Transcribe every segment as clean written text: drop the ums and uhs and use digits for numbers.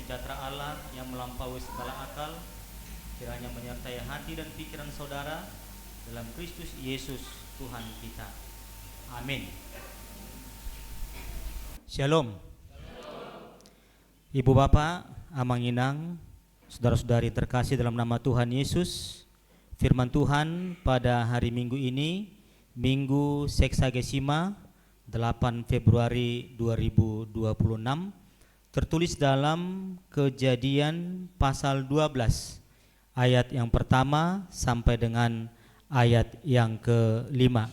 sejahtera Allah yang melampaui segala akal kiranya menyertai hati dan pikiran saudara dalam Kristus Yesus Tuhan kita. Amin. Shalom. Ibu bapak, amang inang, saudara-saudari terkasih dalam nama Tuhan Yesus. Firman Tuhan pada hari Minggu ini, Minggu Seksagesima 8 Februari 2026, tertulis dalam Kejadian pasal 12 ayat yang pertama sampai dengan ayat yang kelima.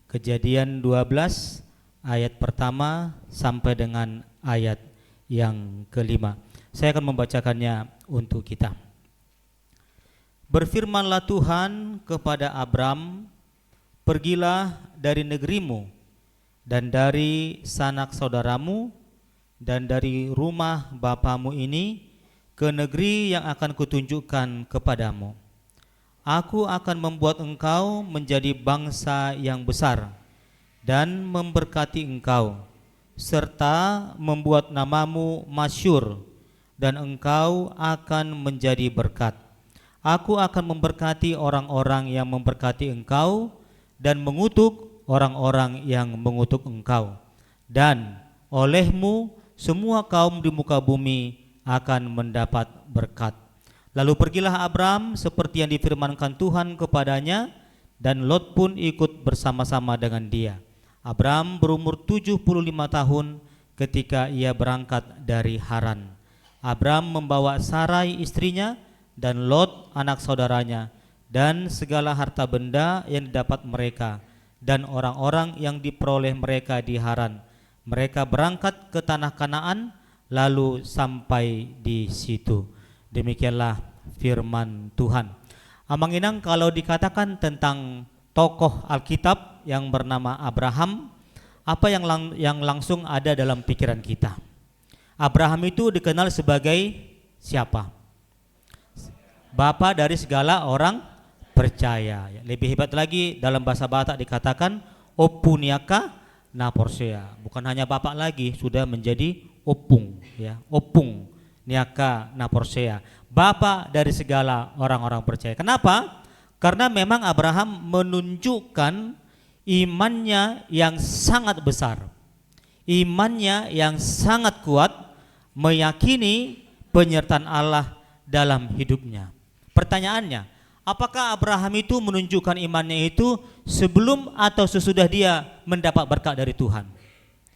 Kejadian 12 ayat pertama sampai dengan ayat yang kelima. Saya akan membacakannya untuk kita. Berfirmanlah Tuhan kepada Abram, pergilah dari negerimu dan dari sanak saudaramu dan dari rumah bapamu ini ke negeri yang akan kutunjukkan kepadamu. Aku akan membuat engkau menjadi bangsa yang besar dan memberkati engkau, serta membuat namamu masyhur, dan engkau akan menjadi berkat. Aku akan memberkati orang-orang yang memberkati engkau dan mengutuk orang-orang yang mengutuk engkau. Dan olehmu semua kaum di muka bumi akan mendapat berkat. Lalu pergilah Abram seperti yang difirmankan Tuhan kepadanya, dan Lot pun ikut bersama-sama dengan dia. Abram berumur 75 tahun ketika ia berangkat dari Haran. Abram membawa Sarai istrinya dan Lot anak saudaranya dan segala harta benda yang didapat mereka dan orang-orang yang diperoleh mereka di Haran. Mereka berangkat ke tanah Kanaan lalu sampai di situ. Demikianlah firman Tuhan. Amang inang, kalau dikatakan tentang tokoh Alkitab yang bernama Abraham, apa yang langsung ada dalam pikiran kita? Abraham itu dikenal sebagai siapa? Bapa dari segala orang percaya. Lebih hebat lagi, dalam bahasa Batak dikatakan opuniaka naporsea. Bukan hanya bapak lagi, sudah menjadi opung, ya, opung niaka naporsea, bapa dari segala orang-orang percaya. Kenapa? Karena memang Abraham menunjukkan imannya yang sangat besar, imannya yang sangat kuat, meyakini penyertaan Allah dalam hidupnya. Pertanyaannya, apakah Abraham itu menunjukkan imannya itu sebelum atau sesudah dia mendapat berkat dari Tuhan?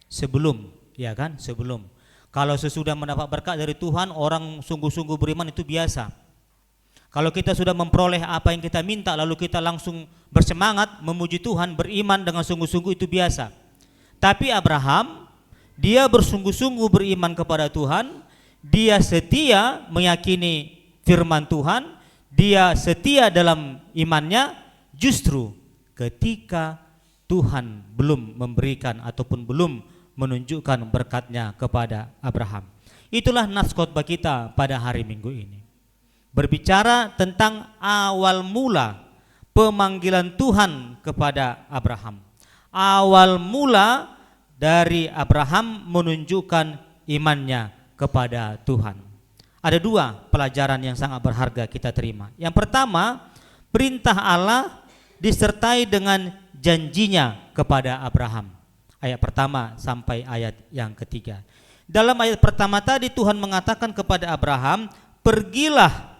Sebelum, ya kan? Sebelum. Kalau sesudah mendapat berkat dari Tuhan, orang sungguh-sungguh beriman itu biasa. Kalau kita sudah memperoleh apa yang kita minta lalu kita langsung bersemangat memuji Tuhan, beriman dengan sungguh-sungguh, itu biasa. Tapi Abraham, dia bersungguh-sungguh beriman kepada Tuhan, dia setia meyakini firman Tuhan, dia setia dalam imannya justru ketika Tuhan belum memberikan ataupun belum menunjukkan berkatnya kepada Abraham. Itulah nas khotbah kita pada hari Minggu ini. Berbicara tentang awal mula pemanggilan Tuhan kepada Abraham. Awal mula dari Abraham menunjukkan imannya kepada Tuhan. Ada dua pelajaran yang sangat berharga kita terima. Yang pertama, perintah Allah disertai dengan janjinya kepada Abraham. Ayat pertama sampai ayat yang ketiga. Dalam ayat pertama tadi Tuhan mengatakan kepada Abraham, pergilah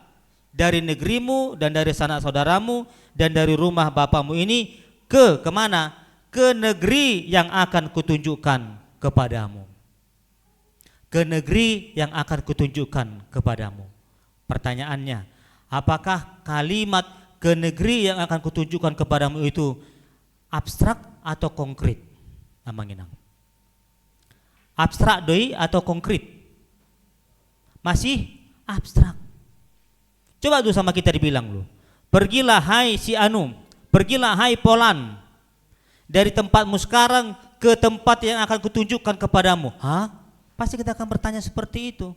dari negerimu dan dari sanak saudaramu dan dari rumah bapamu ini kemana? Ke negeri yang akan kutunjukkan kepadamu. Ke negeri yang akan kutunjukkan kepadamu. Pertanyaannya, apakah kalimat ke negeri yang akan kutunjukkan kepadamu itu abstrak atau konkret? Amanginang. Abstrak doi atau konkret? Masih abstrak. Coba tuh sama kita dibilang lu, pergilah hai si Anu, pergilah hai Polan, dari tempatmu sekarang ke tempat yang akan kutunjukkan kepadamu. Hah? Pasti kita akan bertanya seperti itu.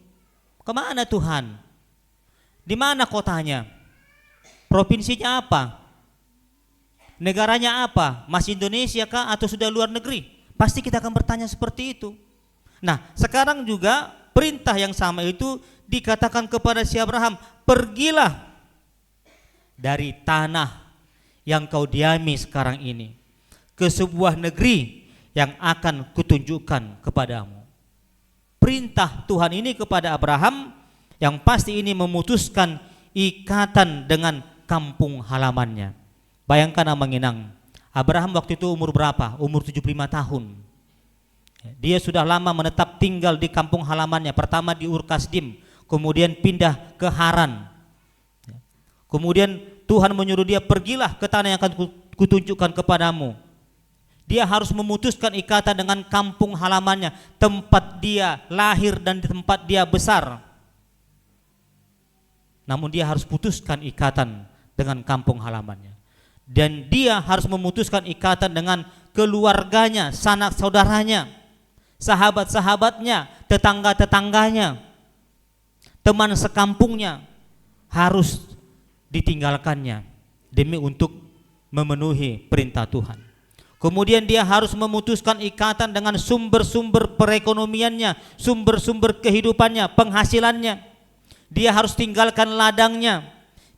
Kemana Tuhan? Di mana kotanya? Provinsinya apa? Negaranya apa? Masih Indonesia kah atau sudah luar negeri? Pasti kita akan bertanya seperti itu. Nah, sekarang juga perintah yang sama itu dikatakan kepada si Abraham, pergilah dari tanah yang kau diami sekarang ini ke sebuah negeri yang akan kutunjukkan kepadamu. Perintah Tuhan ini kepada Abraham yang pasti ini memutuskan ikatan dengan kampung halamannya. Bayangkan Amang Inang, Abraham waktu itu umur berapa? Umur 75 tahun. Dia sudah lama menetap tinggal di kampung halamannya. Pertama di Ur Kasdim, kemudian pindah ke Haran. Kemudian Tuhan menyuruh dia, pergilah ke tanah yang akan kutunjukkan kepadamu. Dia harus memutuskan ikatan dengan kampung halamannya, tempat dia lahir dan tempat dia besar. Namun dia harus putuskan ikatan dengan kampung halamannya. Dan dia harus memutuskan ikatan dengan keluarganya, sanak saudaranya, sahabat-sahabatnya, tetangga-tetangganya, teman sekampungnya, harus ditinggalkannya demi untuk memenuhi perintah Tuhan. Kemudian dia harus memutuskan ikatan dengan sumber-sumber perekonomiannya, sumber-sumber kehidupannya, penghasilannya. Dia harus tinggalkan ladangnya,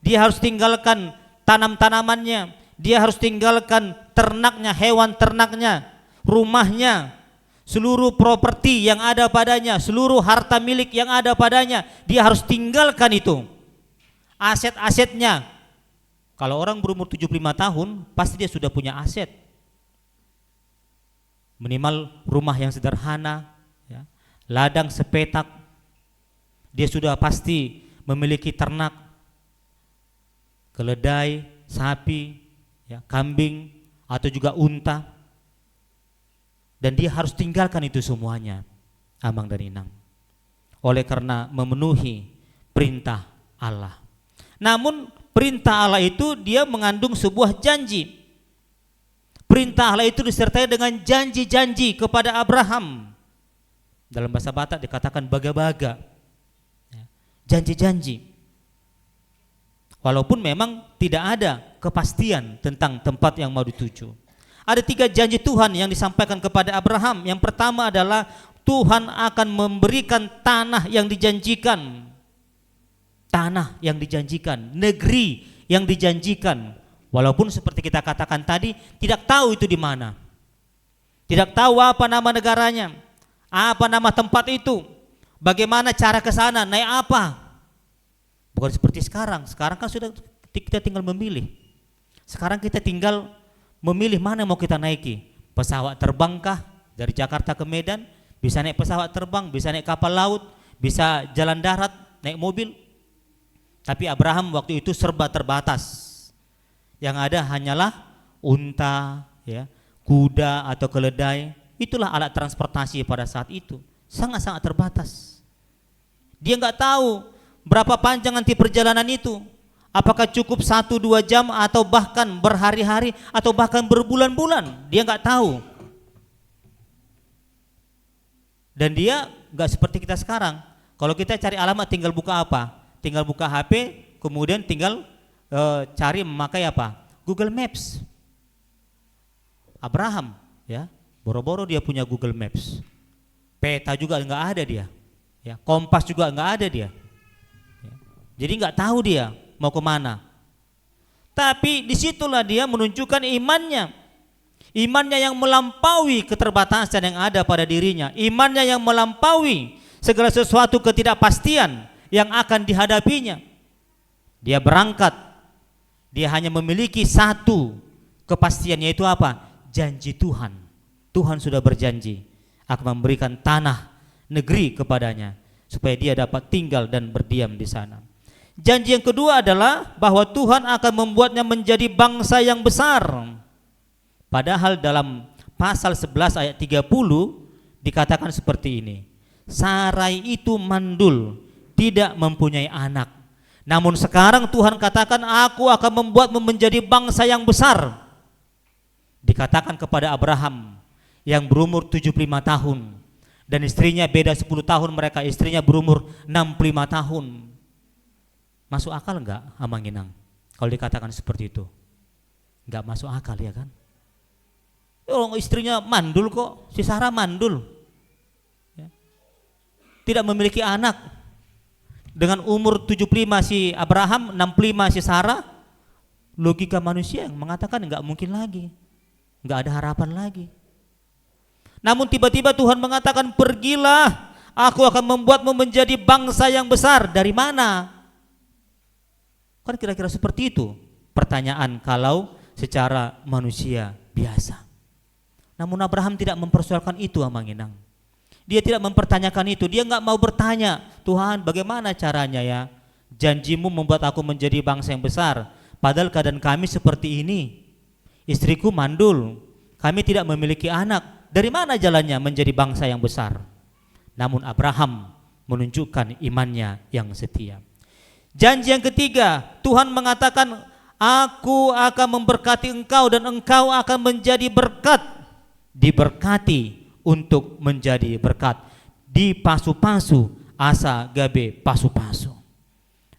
dia harus tinggalkan tanam-tanamannya, dia harus tinggalkan ternaknya, hewan ternaknya, rumahnya, seluruh properti yang ada padanya, seluruh harta milik yang ada padanya, dia harus tinggalkan itu. Aset-asetnya, kalau orang berumur 75 tahun pasti dia sudah punya aset. Minimal rumah yang sederhana, ya, ladang sepetak, dia sudah pasti memiliki ternak, keledai, sapi, ya, kambing atau juga unta, dan dia harus tinggalkan itu semuanya, Amang dan Inang, oleh karena memenuhi perintah Allah. Namun perintah Allah itu dia mengandung sebuah janji. Perintah Allah itu disertai dengan janji-janji kepada Abraham. Dalam bahasa Batak dikatakan baga-baga, janji-janji. Walaupun memang tidak ada kepastian tentang tempat yang mau dituju. Ada 3 janji Tuhan yang disampaikan kepada Abraham. Yang pertama adalah Tuhan akan memberikan tanah yang dijanjikan. Tanah yang dijanjikan, negeri yang dijanjikan. Walaupun seperti kita katakan tadi, tidak tahu itu di mana. Tidak tahu apa nama negaranya, apa nama tempat itu, bagaimana cara ke sana, naik apa. Bukan seperti sekarang. Sekarang kan sudah kita tinggal memilih. Sekarang kita tinggal memilih mana mau kita naiki. Pesawat terbangkah dari Jakarta ke Medan, bisa naik pesawat terbang, bisa naik kapal laut, bisa jalan darat, naik mobil. Tapi Abraham waktu itu serba terbatas. Yang ada hanyalah unta, ya, kuda atau keledai. Itulah alat transportasi pada saat itu. Sangat-sangat terbatas. Dia nggak tahu berapa panjang nanti perjalanan itu. Apakah cukup 1-2 jam atau bahkan berhari-hari atau bahkan berbulan-bulan. Dia nggak tahu. Dan dia nggak seperti kita sekarang. Kalau kita cari alamat tinggal buka apa? Tinggal buka HP, kemudian tinggal cari memakai apa? Google Maps. Abraham, ya, boro-boro dia punya Google Maps. Peta juga nggak ada dia, ya, kompas juga nggak ada dia, ya. Jadi nggak tahu dia mau kemana. Tapi disitulah dia menunjukkan imannya, imannya yang melampaui keterbatasan yang ada pada dirinya, imannya yang melampaui segala sesuatu ketidakpastian yang akan dihadapinya. Dia berangkat. Dia hanya memiliki satu kepastian, yaitu apa? Janji Tuhan. Tuhan sudah berjanji akan memberikan tanah negeri kepadanya supaya dia dapat tinggal dan berdiam di sana. Janji yang kedua adalah bahwa Tuhan akan membuatnya menjadi bangsa yang besar. Padahal dalam pasal 11 ayat 30 dikatakan seperti ini. Sarai itu mandul, tidak mempunyai anak. Namun sekarang Tuhan katakan, aku akan membuatmu menjadi bangsa yang besar. Dikatakan kepada Abraham yang berumur 75 tahun dan istrinya beda 10 tahun mereka, istrinya berumur 65 tahun. Masuk akal enggak, Amang Inang? Kalau dikatakan seperti itu, enggak masuk akal, ya kan? Oh, istrinya mandul kok, si Sarah mandul, ya. Tidak memiliki anak. Dengan umur 75 si Abraham, 65 si Sarah. Logika manusia yang mengatakan enggak mungkin lagi, enggak ada harapan lagi. Namun tiba-tiba Tuhan mengatakan, pergilah, aku akan membuatmu menjadi bangsa yang besar. Dari mana? Kan kira-kira seperti itu pertanyaan kalau secara manusia biasa. Namun Abraham tidak mempersoalkan itu, Amang Inang. Dia tidak mempertanyakan itu. Dia enggak mau bertanya, Tuhan bagaimana caranya ya? Janjimu membuat aku menjadi bangsa yang besar. Padahal keadaan kami seperti ini. Istriku mandul, kami tidak memiliki anak. Dari mana jalannya menjadi bangsa yang besar? Namun Abraham menunjukkan imannya yang setia. Janji yang ketiga, Tuhan mengatakan, aku akan memberkati engkau dan engkau akan menjadi berkat. Diberkati untuk menjadi berkat. Di pasu-pasu asa gabe pasu-pasu.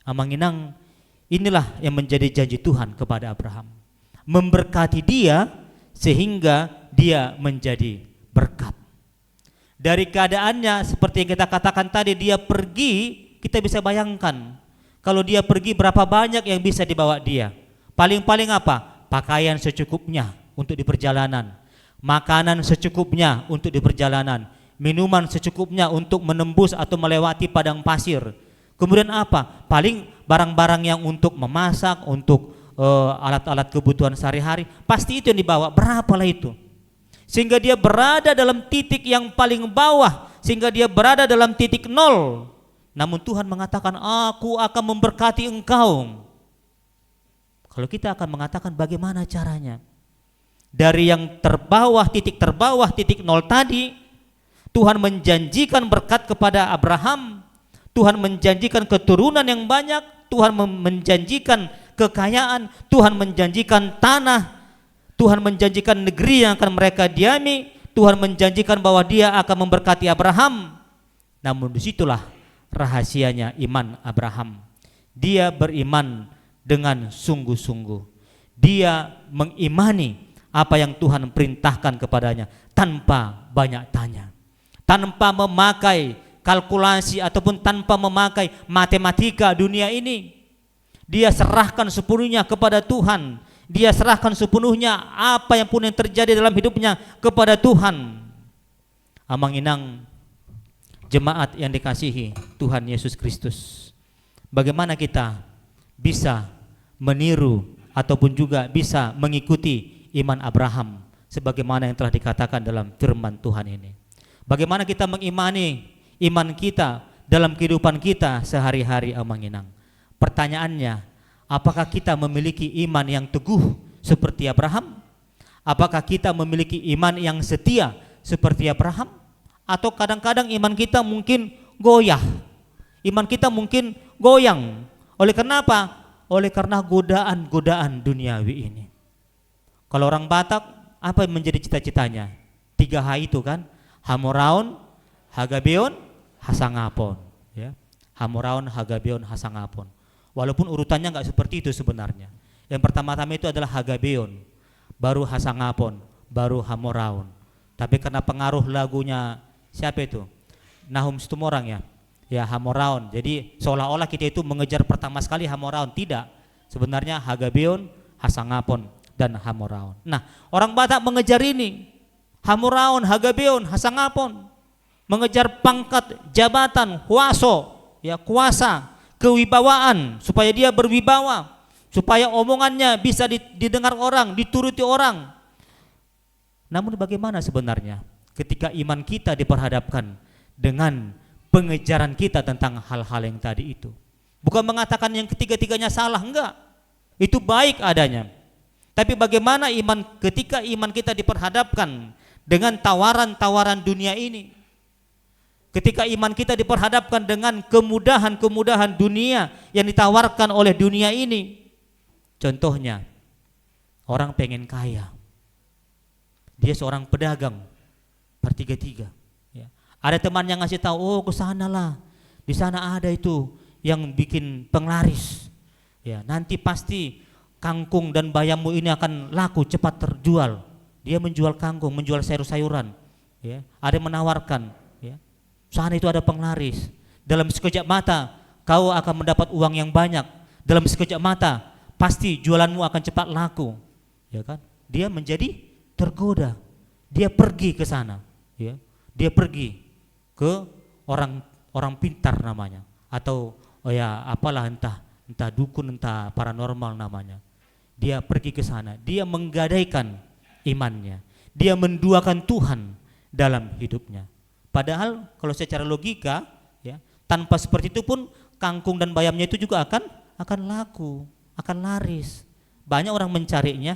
Amang Inang, inilah yang menjadi janji Tuhan kepada Abraham. Memberkati dia sehingga dia menjadi berkat. Dari keadaannya seperti yang kita katakan tadi, dia pergi, kita bisa bayangkan kalau dia pergi berapa banyak yang bisa dibawa dia. Paling-paling apa? Pakaian secukupnya untuk di perjalanan, makanan secukupnya untuk di perjalanan, minuman secukupnya untuk menembus atau melewati padang pasir. Kemudian apa? Paling barang-barang yang untuk memasak, untuk alat-alat kebutuhan sehari-hari, pasti itu yang dibawa. Berapalah itu? Sehingga dia berada dalam titik yang paling bawah, sehingga dia berada dalam titik nol. Namun Tuhan mengatakan, aku akan memberkati engkau. Kalau kita akan mengatakan bagaimana caranya? Dari yang terbawah, titik nol tadi, Tuhan menjanjikan berkat kepada Abraham. Tuhan menjanjikan keturunan yang banyak, Tuhan menjanjikan kekayaan, Tuhan menjanjikan tanah, Tuhan menjanjikan negeri yang akan mereka diami, Tuhan menjanjikan bahwa dia akan memberkati Abraham. Namun disitulah rahasianya iman Abraham. Dia beriman dengan sungguh-sungguh. Dia mengimani apa yang Tuhan perintahkan kepadanya tanpa banyak tanya, tanpa memakai kalkulasi ataupun tanpa memakai matematika dunia ini. Dia serahkan sepenuhnya kepada Tuhan. Dia serahkan sepenuhnya apa yang pun yang terjadi dalam hidupnya kepada Tuhan. Amang Inang, jemaat yang dikasihi Tuhan Yesus Kristus, bagaimana kita bisa meniru ataupun juga bisa mengikuti iman Abraham sebagaimana yang telah dikatakan dalam firman Tuhan ini? Bagaimana kita mengimani iman kita dalam kehidupan kita sehari-hari, Amang Inang? Pertanyaannya, apakah kita memiliki iman yang teguh seperti Abraham? Apakah kita memiliki iman yang setia seperti Abraham? Atau kadang-kadang iman kita mungkin goyah, iman kita mungkin goyang. Oleh kenapa? Oleh karena godaan-godaan duniawi ini. Kalau orang Batak, apa yang menjadi cita-citanya? 3H itu kan, Hamoraon, Hagabeon, Hasangapon, ya. Hamoraon, Hagabeon, Hasangapon. Walaupun urutannya enggak seperti itu sebenarnya. Yang pertama-tama itu adalah Hagabeon, baru Hasangapon, baru Hamoraon. Tapi karena pengaruh lagunya siapa itu? Nahum Stumorang ya. Ya, Hamoraon. Jadi seolah-olah kita itu mengejar pertama sekali Hamoraon. Tidak. Sebenarnya Hagabeon, Hasangapon dan Hamoraon. Nah, orang Batak mengejar ini. Hamoraon, Hagabeon, Hasangapon. Mengejar pangkat, jabatan, huaso, ya, kuasa, kewibawaan, supaya dia berwibawa, supaya omongannya bisa didengar orang, dituruti orang. Namun bagaimana sebenarnya ketika iman kita diperhadapkan dengan pengejaran kita tentang hal-hal yang tadi itu? Bukan mengatakan yang ketiga-tiganya salah, enggak. Itu baik adanya. Tapi bagaimana iman ketika iman kita diperhadapkan dengan tawaran-tawaran dunia ini? Ketika iman kita diperhadapkan dengan kemudahan-kemudahan dunia yang ditawarkan oleh dunia ini. Contohnya, orang pengen kaya. Dia seorang pedagang bertiga-tiga. Ya. Ada teman yang ngasih tahu, oh ke sana lah, di sana ada itu yang bikin penglaris. Ya, nanti pasti kangkung dan bayammu ini akan laku, cepat terjual. Dia menjual kangkung, menjual sayur-sayuran. Ya. Ada yang menawarkan. Ya. Sana itu ada penglaris. Dalam sekejap mata kau akan mendapat uang yang banyak dalam sekejap mata, pasti jualanmu akan cepat laku, ya kan? Dia menjadi tergoda, dia pergi ke sana, ya, dia pergi ke orang pintar namanya, atau apalah, entah dukun, entah paranormal namanya. Dia pergi ke sana, dia menggadaikan imannya, dia menduakan Tuhan dalam hidupnya. Padahal kalau secara logika, ya, tanpa seperti itu pun kangkung dan bayamnya itu juga akan laku, akan laris. Banyak orang mencarinya,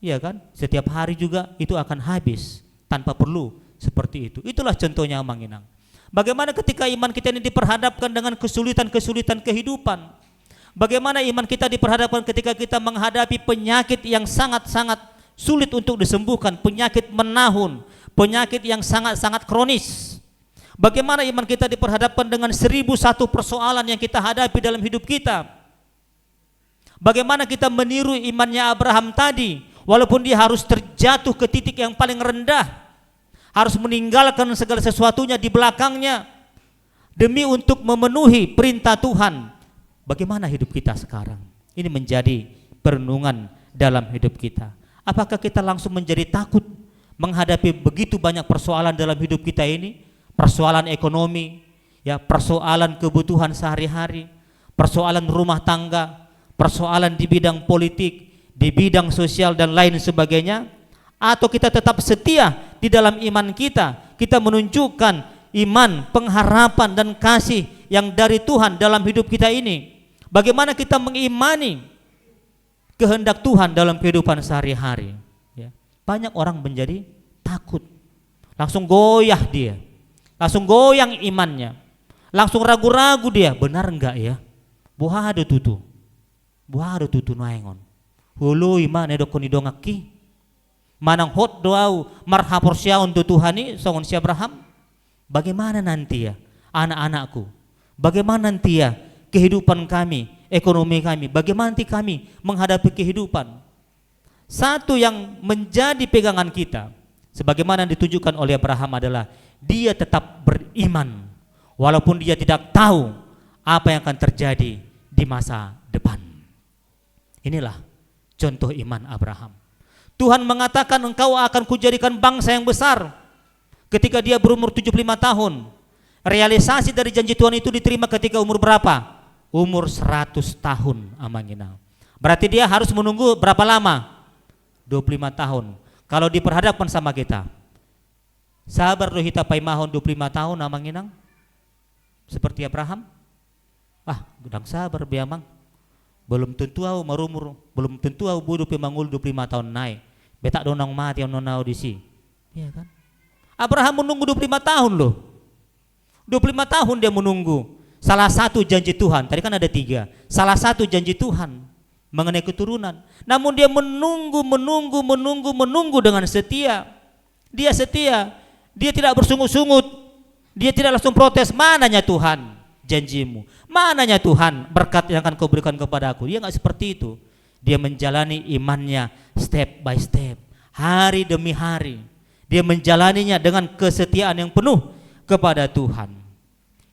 ya kan? Setiap hari juga itu akan habis tanpa perlu seperti itu. Itulah contohnya Mang Inang. Bagaimana ketika iman kita ini diperhadapkan dengan kesulitan-kesulitan kehidupan? Bagaimana iman kita diperhadapkan ketika kita menghadapi penyakit yang sangat-sangat sulit untuk disembuhkan, penyakit menahun, penyakit yang sangat-sangat kronis? Bagaimana iman kita diperhadapkan dengan 1001 persoalan yang kita hadapi dalam hidup kita? Bagaimana kita meniru imannya Abraham tadi, walaupun dia harus terjatuh ke titik yang paling rendah, harus meninggalkan segala sesuatunya di belakangnya demi untuk memenuhi perintah Tuhan. Bagaimana hidup kita sekarang? Ini menjadi perenungan dalam hidup kita. Apakah kita langsung menjadi takut menghadapi begitu banyak persoalan dalam hidup kita ini? Persoalan ekonomi, ya, persoalan kebutuhan sehari-hari, persoalan rumah tangga, persoalan di bidang politik, di bidang sosial dan lain sebagainya? Atau kita tetap setia di dalam iman kita? Kita menunjukkan iman, pengharapan dan kasih yang dari Tuhan dalam hidup kita ini. Bagaimana kita mengimani kehendak Tuhan dalam kehidupan sehari-hari, ya. Banyak orang menjadi takut, langsung goyah dia, langsung goyang imannya, langsung ragu-ragu dia, benar enggak ya? Buhado tutu naengon hulu iman edokoni dongaki manang hot doau marhapor syaun tu Tuhani songon si Abraham. Bagaimana nanti ya anak-anakku, bagaimana nanti ya kehidupan kami, ekonomi kami, bagaimana nanti kami menghadapi kehidupan? Satu yang menjadi pegangan kita, sebagaimana ditunjukkan oleh Abraham, adalah dia tetap beriman walaupun dia tidak tahu apa yang akan terjadi di masa depan. Inilah contoh iman Abraham. Tuhan mengatakan engkau akan kujadikan bangsa yang besar ketika dia berumur 75 tahun. Realisasi dari janji Tuhan itu diterima ketika umur berapa? Umur 100 tahun Amanginang. Berarti dia harus menunggu berapa lama? 25 tahun. Kalau diperhadapkan sama kita, sabar doh hita paimahon 25 tahun Amanginang seperti Abraham. Gudang sabar biamang. Belum tentu au marumur, belum tentu au budu pemangul 25 tahun naik. Betak donang mati yang nonau di si. Iya kan? Abraham menunggu 25 tahun loh. 25 tahun dia menunggu. Salah satu janji Tuhan, tadi kan ada 3. Salah satu janji Tuhan mengenai keturunan. Namun dia menunggu dengan setia. Dia setia. Dia tidak bersungut-sungut. Dia tidak langsung protes, mananya Tuhan janjimu? Mananya Tuhan berkat yang akan kau berikan kepada aku? Dia enggak seperti itu. Dia menjalani imannya step by step, hari demi hari. Dia menjalaninya dengan kesetiaan yang penuh kepada Tuhan.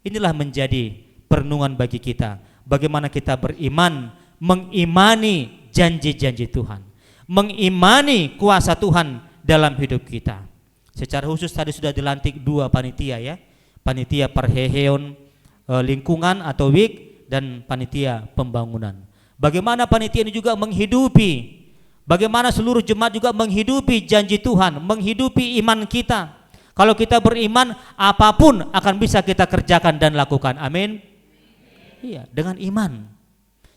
Inilah menjadi perenungan bagi kita. Bagaimana kita beriman, mengimani janji-janji Tuhan, mengimani kuasa Tuhan dalam hidup kita. Secara khusus tadi sudah dilantik 2 panitia ya. Panitia perheheon lingkungan atau WIK dan panitia pembangunan. Bagaimana panitia ini juga menghidupi, bagaimana seluruh jemaat juga menghidupi janji Tuhan, menghidupi iman kita. Kalau kita beriman, apapun akan bisa kita kerjakan dan lakukan. Amin. Iya, dengan iman.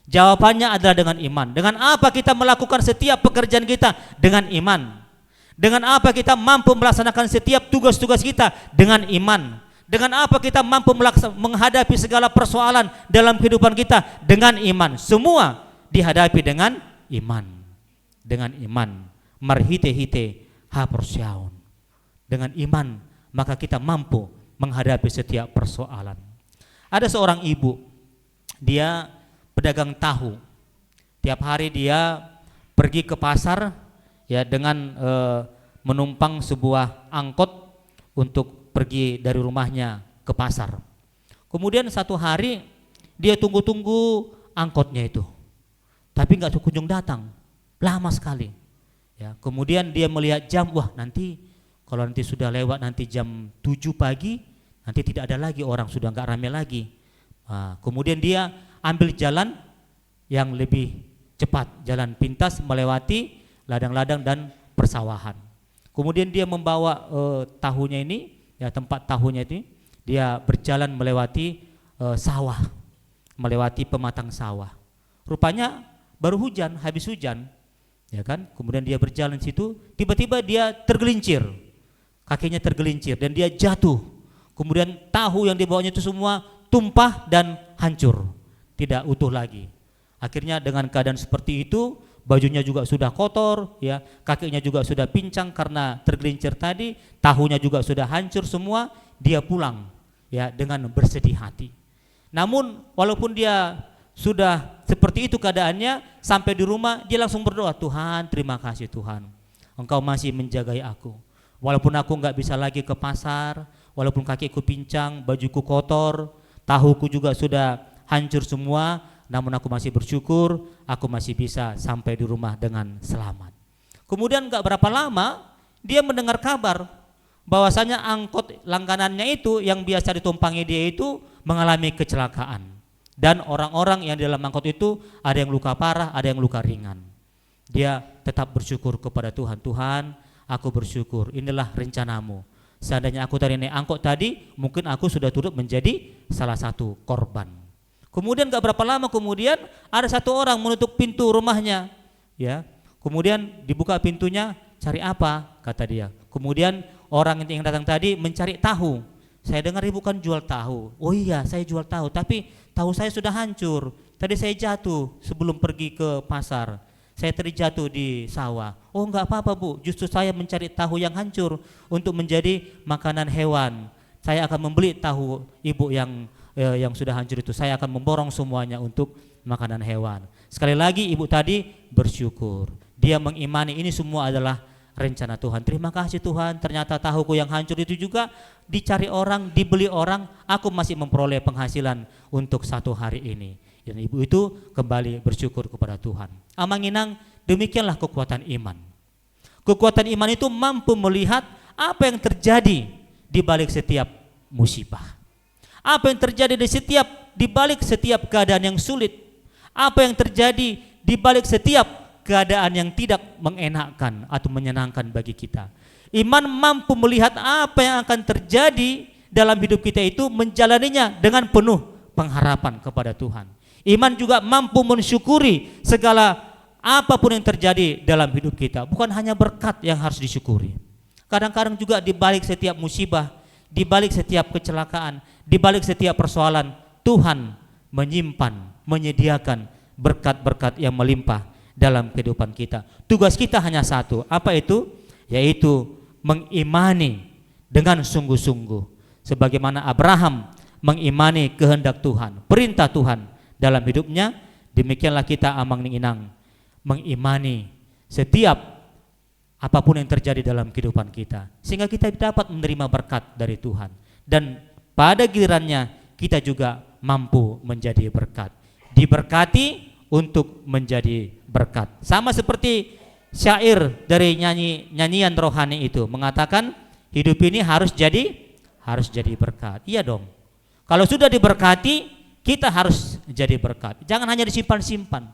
Jawabannya adalah dengan iman. Dengan apa kita melakukan setiap pekerjaan kita? Dengan iman. Dengan apa kita mampu melaksanakan setiap tugas-tugas kita? Dengan iman. Dengan apa kita mampu menghadapi segala persoalan dalam kehidupan kita? Dengan iman. Semua dihadapi dengan iman. Dengan iman. Marhite-hite haporsyaun. Dengan iman maka kita mampu menghadapi setiap persoalan. Ada seorang ibu, dia pedagang tahu. Tiap hari dia pergi ke pasar ya dengan menumpang sebuah angkot untuk pergi dari rumahnya ke pasar. Kemudian satu hari Dia tunggu-tunggu angkotnya itu, tapi nggak kunjung datang, lama sekali. Ya, kemudian dia melihat jam, wah nanti kalau nanti sudah lewat nanti jam 7 pagi, nanti tidak ada lagi orang, sudah nggak ramai lagi. Nah, kemudian dia ambil jalan yang lebih cepat, jalan pintas melewati ladang-ladang dan persawahan. Kemudian dia membawa tahunya ini, ya tempat tahunya ini, dia berjalan melewati sawah, melewati pematang sawah. Rupanya baru hujan, habis hujan, ya kan? Kemudian dia berjalan di situ, tiba-tiba dia tergelincir, kakinya tergelincir dan dia jatuh. Kemudian tahu yang dibawanya itu semua tumpah dan hancur, tidak utuh lagi. Akhirnya dengan keadaan seperti itu, bajunya juga sudah kotor, ya, kakinya juga sudah pincang karena tergelincir tadi, tahunya juga sudah hancur semua. Dia pulang, ya, dengan bersedih hati. Namun walaupun dia sudah seperti itu keadaannya, sampai di rumah dia langsung berdoa, Tuhan terima kasih Tuhan, Engkau masih menjagai aku. Walaupun aku nggak bisa lagi ke pasar, walaupun kakiku pincang, bajuku kotor, tahuku juga sudah hancur semua, namun aku masih bersyukur, aku masih bisa sampai di rumah dengan selamat. Kemudian nggak berapa lama dia mendengar kabar bahwasanya angkot langganannya itu yang biasa ditumpangi dia itu mengalami kecelakaan, dan orang-orang yang di dalam angkot itu ada yang luka parah, ada yang luka ringan. Dia tetap bersyukur kepada Tuhan. Tuhan, aku bersyukur, inilah rencanamu. Seandainya aku tadi naik angkot tadi, mungkin aku sudah turut menjadi salah satu korban. Kemudian gak berapa lama kemudian ada satu orang menutup pintu rumahnya, ya. Kemudian dibuka pintunya, cari apa? Kata dia. Kemudian orang yang datang tadi mencari tahu. Saya dengar ibu kan jual tahu. Oh iya, saya jual tahu, tapi tahu saya sudah hancur. Tadi saya jatuh sebelum pergi ke pasar. Saya tadi jatuh di sawah. Oh enggak apa-apa Bu, justru saya mencari tahu yang hancur untuk menjadi makanan hewan. Saya akan membeli tahu ibu yang sudah hancur itu. Saya akan memborong semuanya untuk makanan hewan. Sekali lagi ibu tadi bersyukur. Dia mengimani ini semua adalah rencana Tuhan. Terima kasih Tuhan, ternyata tahuku yang hancur itu juga dicari orang, dibeli orang, aku masih memperoleh penghasilan untuk satu hari ini. Dan ibu itu kembali bersyukur kepada Tuhan. Amanginang, demikianlah kekuatan iman. Kekuatan iman itu mampu melihat apa yang terjadi di balik setiap musibah. Apa yang terjadi di balik setiap keadaan yang sulit. Apa yang terjadi di balik setiap keadaan yang tidak mengenakkan atau menyenangkan bagi kita. Iman mampu melihat apa yang akan terjadi dalam hidup kita itu, menjalaninya dengan penuh pengharapan kepada Tuhan. Iman juga mampu mensyukuri segala apapun yang terjadi dalam hidup kita. Bukan hanya berkat yang harus disyukuri. Kadang-kadang juga di balik setiap musibah, di balik setiap kecelakaan, di balik setiap persoalan, Tuhan menyimpan, menyediakan berkat-berkat yang melimpah dalam kehidupan kita. Tugas kita hanya satu, apa itu? Yaitu mengimani dengan sungguh-sungguh, sebagaimana Abraham mengimani kehendak Tuhan, perintah Tuhan dalam hidupnya. Demikianlah kita amanginang mengimani setiap apapun yang terjadi dalam kehidupan kita, sehingga kita dapat menerima berkat dari Tuhan, dan pada gilirannya kita juga mampu menjadi berkat, diberkati untuk menjadi berkat. Sama seperti syair dari nyanyian rohani itu mengatakan, hidup ini harus jadi berkat. Iya dong. Kalau sudah diberkati, kita harus jadi berkat. Jangan hanya disimpan-simpan.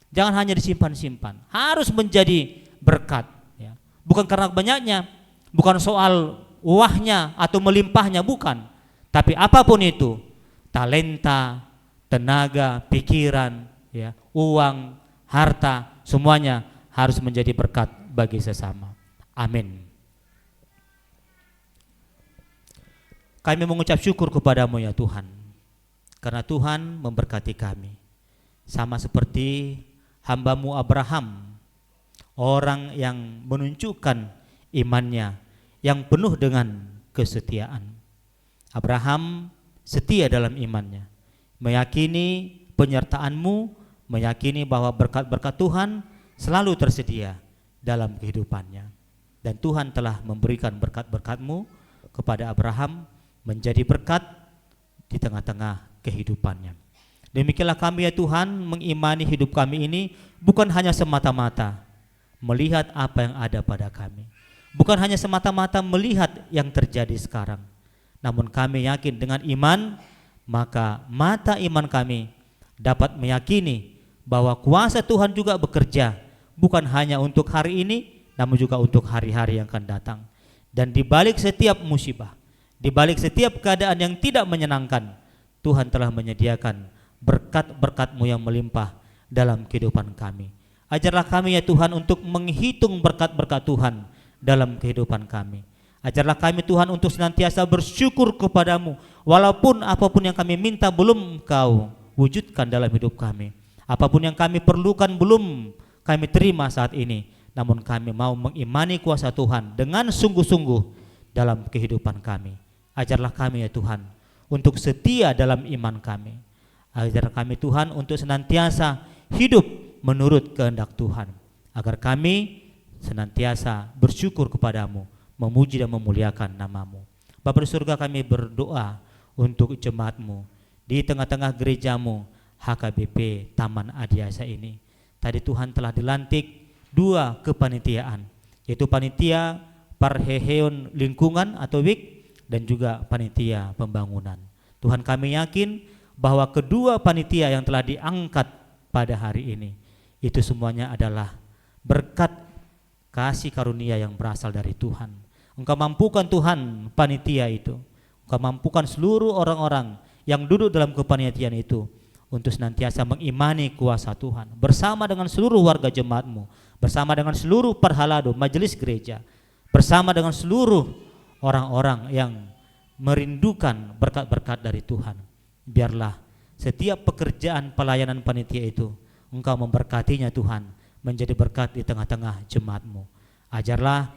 Jangan hanya disimpan-simpan. Harus menjadi berkat, ya. Bukan karena banyaknya, bukan soal wahnya atau melimpahnya, bukan. Tapi apapun itu, talenta, tenaga, pikiran, ya, uang, harta, semuanya harus menjadi berkat bagi sesama. Amin. Kami mengucap syukur kepadamu ya Tuhan, karena Tuhan memberkati kami, sama seperti hamba-Mu Abraham, orang yang menunjukkan imannya yang penuh dengan kesetiaan. Abraham setia dalam imannya, meyakini penyertaan-Mu, meyakini bahwa berkat-berkat Tuhan selalu tersedia dalam kehidupannya. Dan Tuhan telah memberikan berkat-berkat-Mu kepada Abraham menjadi berkat di tengah-tengah kehidupannya. Demikianlah kami ya Tuhan mengimani hidup kami ini bukan hanya semata-mata melihat apa yang ada pada kami, bukan hanya semata-mata melihat yang terjadi sekarang, namun kami yakin dengan iman, maka mata iman kami dapat meyakini bahwa kuasa Tuhan juga bekerja bukan hanya untuk hari ini, namun juga untuk hari-hari yang akan datang. Dan di balik setiap musibah, di balik setiap keadaan yang tidak menyenangkan, Tuhan telah menyediakan berkat-berkat-Mu yang melimpah dalam kehidupan kami. Ajarlah kami ya Tuhan untuk menghitung berkat-berkat Tuhan dalam kehidupan kami. Ajarlah kami Tuhan untuk senantiasa bersyukur kepadamu, walaupun apapun yang kami minta belum Kau wujudkan dalam hidup kami. Apapun yang kami perlukan belum kami terima saat ini, namun kami mau mengimani kuasa Tuhan dengan sungguh-sungguh dalam kehidupan kami. Ajarlah kami ya Tuhan untuk setia dalam iman kami. Ajar kami Tuhan untuk senantiasa hidup menurut kehendak Tuhan, agar kami senantiasa bersyukur kepadamu, memuji dan memuliakan nama-Mu. Bapa di surga, kami berdoa untuk jemaat-Mu di tengah-tengah gereja-Mu HKBP Taman Adiasa ini. Tadi Tuhan telah dilantik 2 kepanitiaan, yaitu panitia Parheheon lingkungan atau WIK dan juga panitia pembangunan. Tuhan, kami yakin bahwa kedua panitia yang telah diangkat pada hari ini itu semuanya adalah berkat kasih karunia yang berasal dari Tuhan. Engkau mampukan Tuhan panitia itu, Engkau mampukan seluruh orang-orang yang duduk dalam kepanitiaan itu untuk senantiasa mengimani kuasa Tuhan bersama dengan seluruh warga jemaat-Mu, bersama dengan seluruh parhalado majelis gereja, bersama dengan seluruh orang-orang yang merindukan berkat-berkat dari Tuhan. Biarlah setiap pekerjaan pelayanan panitia itu Engkau memberkatinya Tuhan, menjadi berkat di tengah-tengah jemaat-Mu. Ajarlah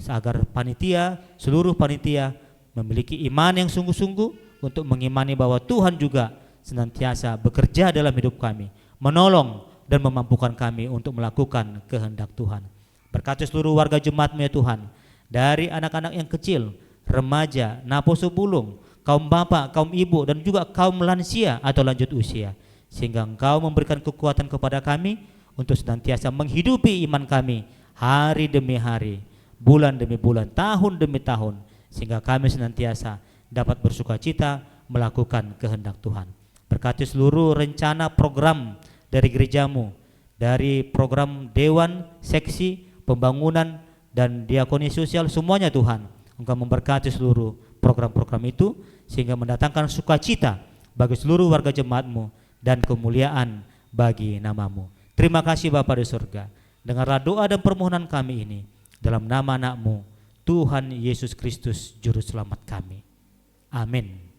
agar panitia, seluruh panitia memiliki iman yang sungguh-sungguh untuk mengimani bahwa Tuhan juga senantiasa bekerja dalam hidup kami, menolong dan memampukan kami untuk melakukan kehendak Tuhan. Berkati seluruh warga jemaat-Mu ya Tuhan, dari anak-anak yang kecil, remaja, naposo bulung, kaum bapak, kaum ibu, dan juga kaum lansia atau lanjut usia, sehingga Engkau memberikan kekuatan kepada kami untuk senantiasa menghidupi iman kami hari demi hari, bulan demi bulan, tahun demi tahun, sehingga kami senantiasa dapat bersukacita melakukan kehendak Tuhan. Berkati seluruh rencana program dari gereja-Mu, dari program dewan, seksi, pembangunan, dan diakoni sosial, semuanya Tuhan, Engkau memberkati seluruh program-program itu sehingga mendatangkan sukacita bagi seluruh warga jemaat-Mu dan kemuliaan bagi nama-Mu. Terima kasih Bapa di surga. Dengarlah doa dan permohonan kami ini dalam nama anak-Mu, Tuhan Yesus Kristus Juru Selamat kami. Amin.